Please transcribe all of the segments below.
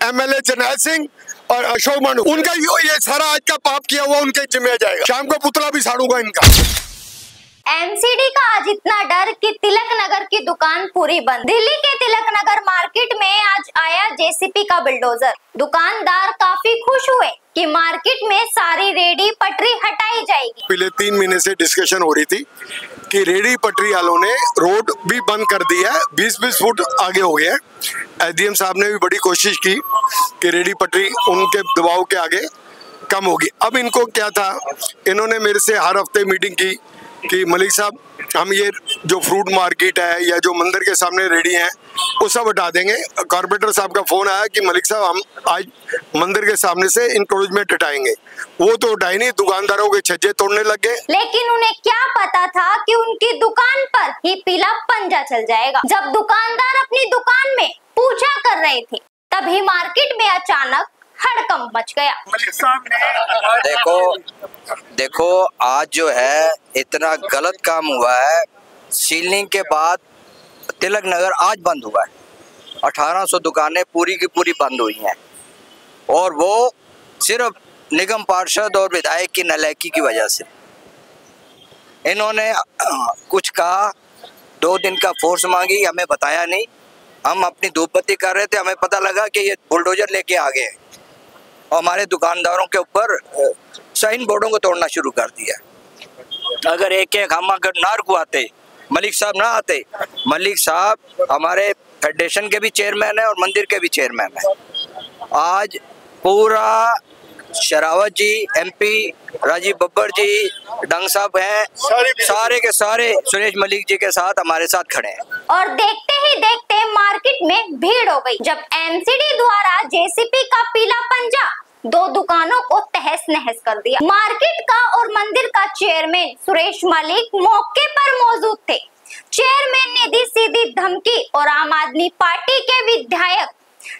MLA Jarnail Singh और अशोक मानू, उनका ये सारा आज का पाप किया हुआ उनके जिम्मे आ जाएगा। शाम को पुतला भी साड़ूंगा इनका। एमसीडी का आज इतना डर कि तिलक नगर की दुकान पूरी बंद। दिल्ली के तिलक नगर मार्केट में आज आया जेसीपी का बुलडोजर। दुकानदार काफी खुश हुए कि मार्केट में सारी रेडी पटरी हटाई जाएगी। पिछले 3 महीने से डिस्कशन हो रही थी कि रेडी पटरी वालों ने रोड भी बंद कर दिया है, 20-20 फुट आगे हो गया है। एसडीएम साहब ने भी बड़ी कोशिश की कि रेडी पटरी उनके दबाव के आगे कम होगी। अब इनको क्या था, इन्होंने मेरे से हर हफ्ते मीटिंग की कि मलिक साहब हम ये जो फ्रूट मार्केट है या जो मंदिर के सामने रेडी हैं वो सब हटा देंगे। कॉर्पोरेटर साहब का फोन आया कि मलिक साहब हम आज मंदिर के सामने से इंक्रोचमेंट हटाएंगे। वो तो हटाई नहीं, दुकानदारों के छज्जे तोड़ने लग गए। लेकिन उन्हें क्या पता था कि उनकी दुकान पर ही पीला पंजा चल जाएगा। जब दुकानदार अपनी दुकान में पूजा कर रहे थे तभी मार्केट में अचानक हड़कंप मच गया। देखो आज जो है इतना गलत काम हुआ है। सीलिंग के बाद तिलक नगर आज बंद हुआ है। 1800 दुकानें पूरी की पूरी बंद हुई हैं और वो सिर्फ निगम पार्षद और विधायक की नालायकी की वजह से। इन्होंने कुछ कहा, 2 दिन का फोर्स मांगी, हमें बताया नहीं। हम अपनी धूपबत्ती कर रहे थे, हमें पता लगा कि ये बुलडोजर लेके आ गए और हमारे दुकानदारों के ऊपर साइन बोर्डों को तोड़ना शुरू कर दिया। अगर एक हम अगर ना रुकवाते, मलिक साहब ना आते, मलिक साहब हमारे फेडरेशन के भी चेयरमैन है और मंदिर के भी चेयरमैन है। आज पूरा शरावत जी, एमपी राजीव बब्बर जी, डंग साहब हैं, सारे के सारे सुरेश मलिक जी के साथ हमारे साथ खड़े हैं। और देखते ही देखते मार्केट में भीड़ हो गई जब एमसीडी द्वारा जेसीपी का पीला पंजा 2 दुकानों को तहस नहस कर दिया। मार्केट का और मंदिर का चेयरमैन सुरेश मलिक मौके पर मौजूद थे। चेयरमैन ने दी सीधी धमकी और आम आदमी पार्टी के विधायक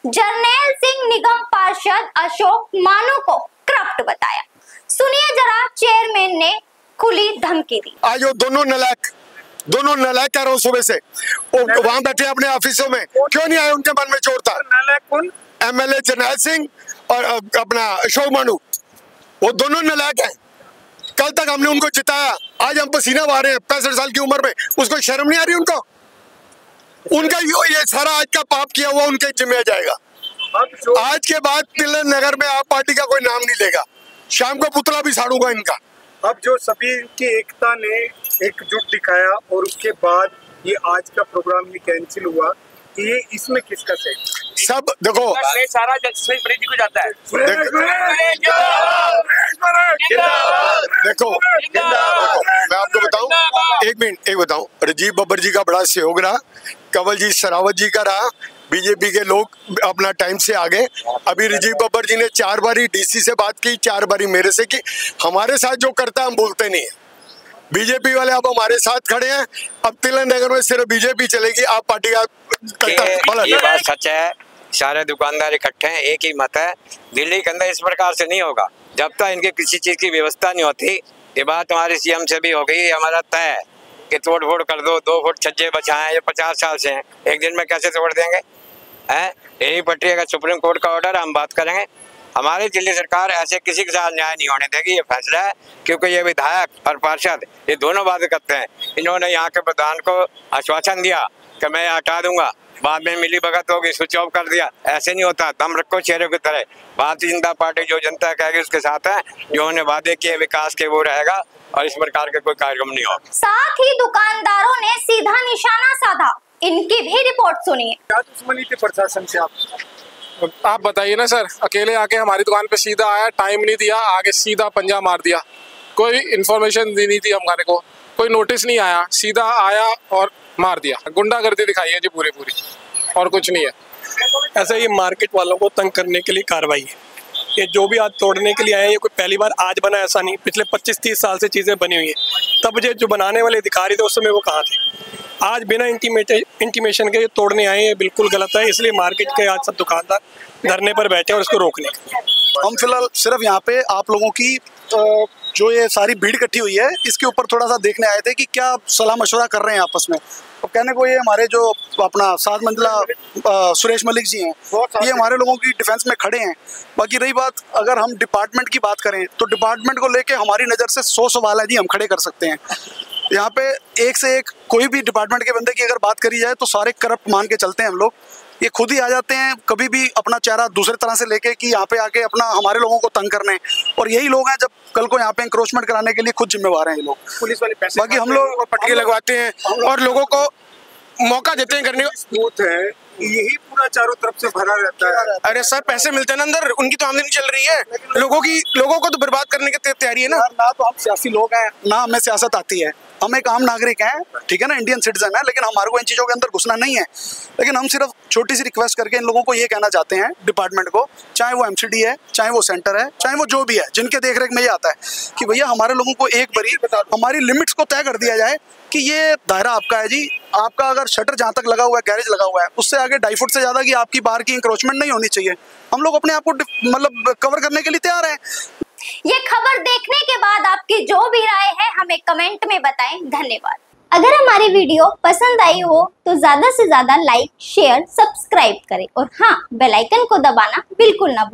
जरनैल सिंह, निगम पार्षद अशोक मानू को करप्ट बताया। सुनिए जरा, चेयरमैन ने खुली धमकी दी। आज वो दोनों नालायक कह रहा हूँ सुबह से, वो वहाँ बैठे अपने ऑफिसों में, क्यों नहीं आए? उनके मन में चोर था। नालायक कौन? MLA जरनैल सिंह और अपना अशोक मानू, वो दोनों नालायक हैं। कल तक हमने उनको जिताया, आज हम पसीना बहा रहे हैं 65 साल की उम्र में। उसको शर्म नहीं आ रही उनको? उनका ये सारा आज का पाप किया हुआ उनके जिम्मे आ जाएगा। आज के बाद तिलक नगर में आप पार्टी का कोई नाम नहीं लेगा। शाम को पुतला भी साड़ूंगा इनका। अब जो सभी की एकता ने एकजुट दिखाया और उसके बाद ये आज का प्रोग्राम ये कैंसिल हुआ, ये इसमें किसका सही? सब देखो, सारा सुरेश को जाता है। देखो मैं आपको बताऊं, एक मिनट बताऊं, राजीव बब्बर जी का बड़ा सहयोग रहा, कंवल जी शरावत जी का रहा। बीजेपी के लोग अपना टाइम से आ गए। अभी राजीव बब्बर जी ने 4 बारी डीसी से बात की, 4 बारी मेरे से की। हमारे साथ जो करता है हम बोलते नहीं है। बीजेपी वाले अब हमारे साथ खड़े हैं। अब तिलक नगर में सिर्फ बीजेपी चलेगी, आप पार्टी का ये बात सच है। सारे दुकानदार इकट्ठे हैं, एक ही मत है। दिल्ली के अंदर इस प्रकार से नहीं होगा जब तक इनके किसी चीज की व्यवस्था नहीं होती। ये बात हमारे सीएम से भी हो गई, हमारा तय है कि तोड़ फोड़ कर दो। 2 फुट छज्जे बचाए, ये 50 साल से हैं, एक दिन में कैसे तोड़ देंगे? यही पटरी का सुप्रीम कोर्ट का ऑर्डर, हम बात करेंगे। हमारी दिल्ली सरकार ऐसे किसी के साथ न्याय नहीं होने देगी, ये फैसला है। क्योंकि ये विधायक और पार्षद ये दोनों बातें करते हैं। इन्होंने यहाँ के प्रधान को आश्वासन दिया कि मैं हटा दूंगा, बाद में मिली भगत होगी, स्विच ऑफ कर दिया। ऐसे नहीं होता, दम रखो चेहरे की तरह। भारतीय जनता पार्टी जो जनता कहेगी उसके साथ है। जो उन्होंने वादे किए विकास के वो रहेगा और इस प्रकार के कोई कार्यक्रम नहीं होगा। साथ ही दुकानदारों ने सीधा निशाना साधा। इनकी भी रिपोर्ट सुनिए। क्या दुश्मनी थी प्रशासन से आप बताइए ना सर। अकेले आके हमारी दुकान पे सीधा आया, टाइम नहीं दिया, आगे सीधा पंजा मार दिया। कोई इन्फॉर्मेशन नहीं थी हमारे को, कोई नोटिस नहीं आया, सीधा आया और मार दिया। गुंडागर्दी दिखाई है जी पूरी और कुछ नहीं है। ऐसा ये मार्केट वालों को तंग करने के लिए कार्रवाई है। ये जो भी आज तोड़ने के लिए आए हैं, ये कोई पहली बार आज बना ऐसा नहीं, पिछले 25-30 साल से चीज़ें बनी हुई हैं। तब जो बनाने वाले अधिकारी थे उस समय वो कहाँ थे? आज बिना इंटीमेशन के ये तोड़ने आए, ये बिल्कुल गलत है। इसलिए मार्केट के आज सब दुकानदार धरने पर बैठे और इसको रोकने। हम फिलहाल सिर्फ यहाँ पे आप लोगों की जो ये सारी भीड़ इकट्ठी हुई है इसके ऊपर थोड़ा सा देखने आए थे कि क्या सलाह मशवरा कर रहे हैं आपस में। तो कहने को ये हमारे जो अपना 7 मंजिला सुरेश मलिक जी हैं, ये हमारे लोगों की डिफेंस में खड़े हैं। बाकी रही बात, अगर हम डिपार्टमेंट की बात करें तो डिपार्टमेंट को लेके हमारी नज़र से 100 सवाल है जी, हम खड़े कर सकते हैं। यहाँ पे एक से एक कोई भी डिपार्टमेंट के बंदे की अगर बात करी जाए तो सारे करप्ट मान के चलते हैं हम लोग। ये खुद ही आ जाते हैं कभी भी अपना चेहरा दूसरे तरह से लेके कि यहाँ पे आके अपना हमारे लोगों को तंग करने, और यही लोग हैं जब कल को यहाँ पे इंक्रोचमेंट कराने के लिए खुद जिम्मेवार हैं ये लोग। पुलिस वाले पैसे बाकी हम लोग पट्टियां लगवाते हैं और लोगों को मौका देते हैं करने को। स्मूथ है, यही पूरा चारों तरफ से भरा रहता है। अरे सर पैसे मिलते हैं ना अंदर, उनकी तो आमदनी चल रही है, लोगों को तो बर्बाद करने की तैयारी है ना। ना तो हम सियासी लोग हैं ना हमें सियासत आती है, हम एक आम नागरिक हैं, ठीक है ना, इंडियन सिटीजन है, लेकिन हमारे को इन चीज़ों के अंदर घुसना नहीं है। लेकिन हम सिर्फ छोटी सी रिक्वेस्ट करके इन लोगों को ये कहना चाहते हैं, डिपार्टमेंट को, चाहे वो एमसीडी है, चाहे वो सेंटर है, चाहे वो जो भी है जिनके देख रेख में ये आता है, कि भैया हमारे लोगों को एक बारी हमारी लिमिट्स को तय कर दिया जाए कि ये दायरा आपका है जी। आपका अगर शटर जहाँ तक लगा हुआ है, गैरेज लगा हुआ है, उससे आगे 2.5 फुट से ज़्यादा की आपकी बाहर की इंक्रोचमेंट नहीं होनी चाहिए। हम लोग अपने आप को मतलब कवर करने के लिए तैयार हैं। ये खबर देखने के बाद आपकी जो भी राय है हमें कमेंट में बताएं। धन्यवाद। अगर हमारी वीडियो पसंद आई हो तो ज्यादा से ज्यादा लाइक, शेयर, सब्सक्राइब करें और हाँ, बेल आइकन को दबाना बिल्कुल ना भूलें।